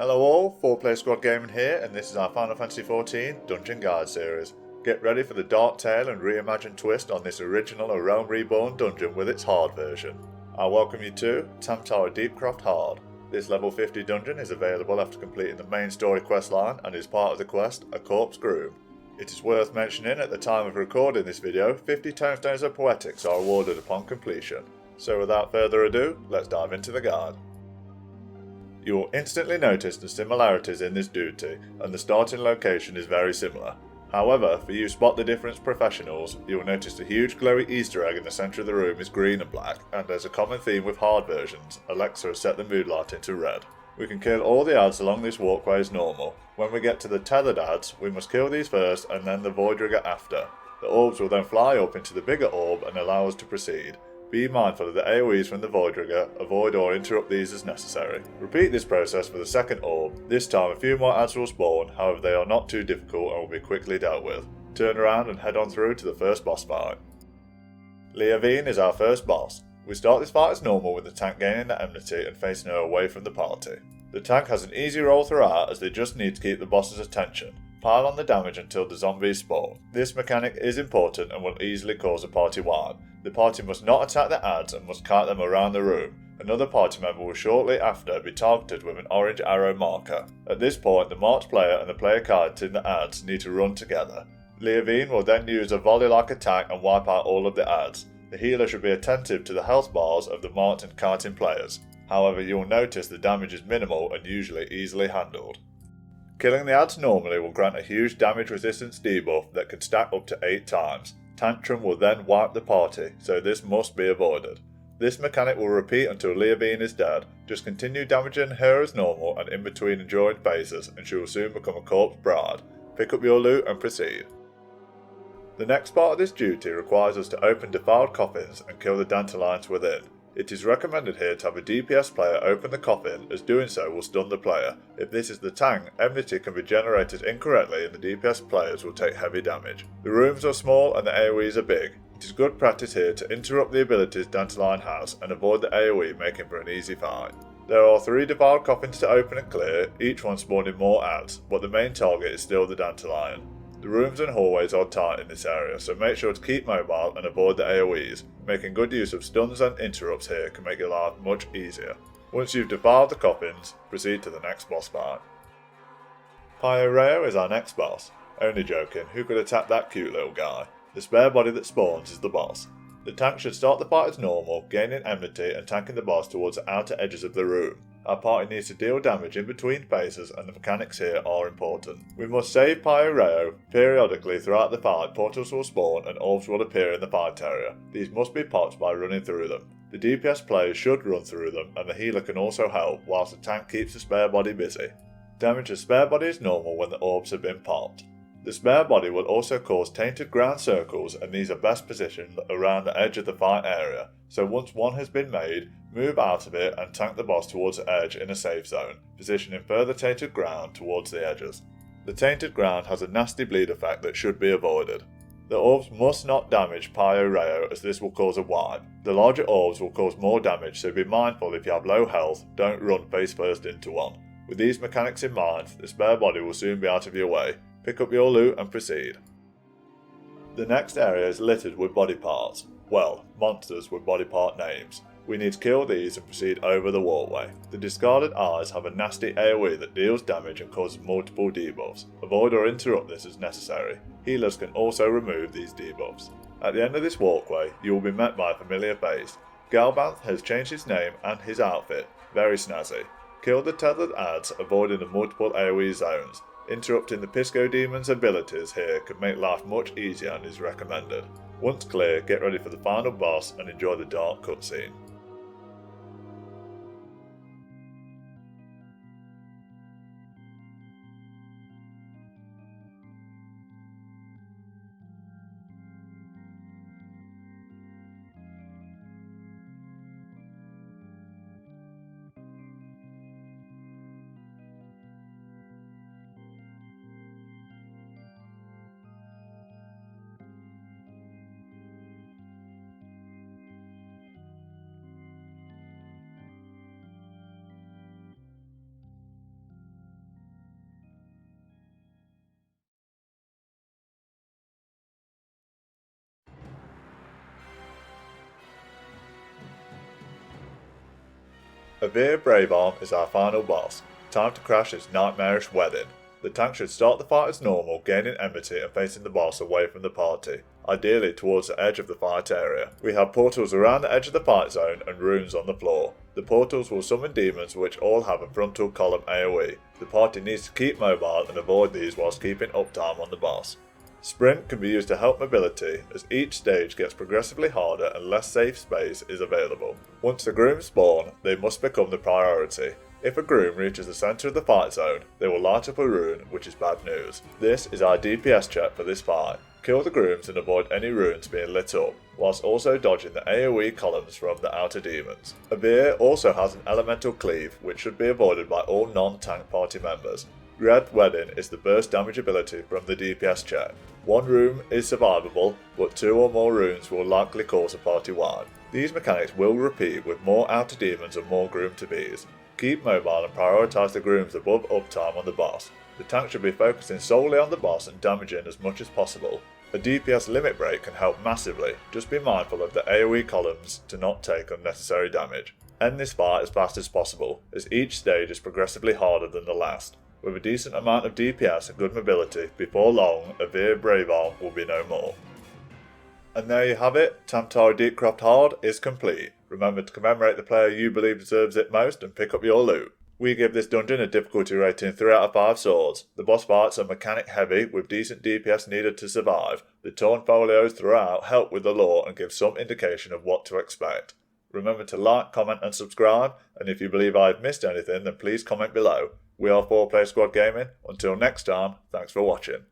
Hello all, 4-Player Squad Gaming here, and this is our Final Fantasy XIV Dungeon Guide series. Get ready for the dark tale and reimagined twist on this original Avere Reborn dungeon with its hard version. I welcome you to Tamtara Deepcroft Hard. This level 50 dungeon is available after completing the main story quest line and is part of the quest A Corpse Groom. It is worth mentioning at the time of recording this video, 50 Tomestones of Poetics are awarded upon completion. So without further ado, let's dive into the guide. You will instantly notice the similarities in this duty, and the starting location is very similar. However, for you spot the difference professionals, you will notice the huge glowy Easter egg in the centre of the room is green and black, and as a common theme with hard versions, Alexa has set the mood light into red. We can kill all the adds along this walkway as normal. When we get to the tethered adds, we must kill these first and then the void rigger after. The orbs will then fly up into the bigger orb and allow us to proceed. Be mindful of the AoEs from the void rigger, avoid or interrupt these as necessary. Repeat this process for the second orb. This time a few more adds will spawn, however they are not too difficult and will be quickly dealt with. Turn around and head on through to the first boss fight. Liavinne is our first boss. We start this fight as normal with the tank gaining the enmity and facing her away from the party. The tank has an easy role throughout as they just need to keep the boss's attention. Pile on the damage until the zombies spawn. This mechanic is important and will easily cause a party wipe. The party must not attack the adds and must kite them around the room. Another party member will shortly after be targeted with an orange arrow marker. At this point, the marked player and the player kiting the adds need to run together. Liavinne will then use a volley-like attack and wipe out all of the adds. The healer should be attentive to the health bars of the marked and kiting players. However, you will notice the damage is minimal and usually easily handled. Killing the adds normally will grant a huge damage resistance debuff that can stack up to 8 times. Tantrum will then wipe the party, so this must be avoided. This mechanic will repeat until Liavinne is dead. Just continue damaging her as normal and in between enduring phases, and she will soon become a corpse bride. Pick up your loot and proceed. The next part of this duty requires us to open defiled coffins and kill the dandelions within. It is recommended here to have a DPS player open the coffin, as doing so will stun the player. If this is the tank, enmity can be generated incorrectly and the DPS players will take heavy damage. The rooms are small and the AoEs are big. It is good practice here to interrupt the abilities Dandelion has and avoid the AoE, making for an easy fight. There are 3 defiled coffins to open and clear, each one spawning more adds, but the main target is still the Dandelion. The rooms and hallways are tight in this area, so make sure to keep mobile and avoid the AoEs. Making good use of stuns and interrupts here can make your life much easier. Once you've defiled the coffins, proceed to the next boss fight. Partio Rayo is our next boss. Only joking, who could attack that cute little guy? The spare body that spawns is the boss. The tank should start the fight as normal, gaining enmity and tanking the boss towards the outer edges of the room. Our party needs to deal damage in between phases and the mechanics here are important. We must save Partio Rayo. Periodically throughout the fight, portals will spawn and orbs will appear in the fight area. These must be popped by running through them. The DPS players should run through them and the healer can also help whilst the tank keeps the spare body busy. Damage to spare body is normal when the orbs have been popped. The spare body will also cause tainted ground circles and these are best positioned around the edge of the fight area, so once one has been made, move out of it and tank the boss towards the edge in a safe zone, positioning further tainted ground towards the edges. The tainted ground has a nasty bleed effect that should be avoided. The orbs must not damage Partio Rayo as this will cause a wipe. The larger orbs will cause more damage, so be mindful if you have low health, don't run face first into one. With these mechanics in mind, the spare body will soon be out of your way. Pick up your loot and proceed. The next area is littered with body parts. Well, monsters with body part names. We need to kill these and proceed over the walkway. The discarded eyes have a nasty AoE that deals damage and causes multiple debuffs. Avoid or interrupt this as necessary. Healers can also remove these debuffs. At the end of this walkway, you will be met by a familiar face. Galbanth has changed his name and his outfit. Very snazzy. Kill the tethered adds, avoiding the multiple AoE zones. Interrupting the Pisco Demon's abilities here can make life much easier and is recommended. Once clear, get ready for the final boss and enjoy the dark cutscene. Avere Bravearm is our final boss. Time to crash its nightmarish wedding. The tank should start the fight as normal, gaining enmity and facing the boss away from the party, ideally towards the edge of the fight area. We have portals around the edge of the fight zone and runes on the floor. The portals will summon demons which all have a frontal column AoE. The party needs to keep mobile and avoid these whilst keeping uptime on the boss. Sprint can be used to help mobility, as each stage gets progressively harder and less safe space is available. Once the grooms spawn, they must become the priority. If a groom reaches the centre of the fight zone, they will light up a rune, which is bad news. This is our DPS check for this fight. Kill the grooms and avoid any runes being lit up, whilst also dodging the AoE columns from the outer demons. Avira also has an elemental cleave, which should be avoided by all non-tank party members. Red Wedding is the burst damage ability from the DPS check. One rune is survivable, but 2 or more runes will likely cause a party wide. These mechanics will repeat with more outer demons and more groom to bees. Keep mobile and prioritise the grooms above uptime on the boss. The tank should be focusing solely on the boss and damaging as much as possible. A DPS limit break can help massively, just be mindful of the AoE columns to not take unnecessary damage. End this fight as fast as possible, as each stage is progressively harder than the last. With a decent amount of DPS and good mobility, before long, Avere Bravearm will be no more. And there you have it, Tamtara Deepcroft Hard is complete. Remember to commemorate the player you believe deserves it most and pick up your loot. We give this dungeon a difficulty rating 3 out of 5 swords. The boss fights are mechanic heavy with decent DPS needed to survive. The torn folios throughout help with the lore and give some indication of what to expect. Remember to like, comment and subscribe, and if you believe I've missed anything then please comment below. We are 4Player Squad Gaming. Until next time, thanks for watching.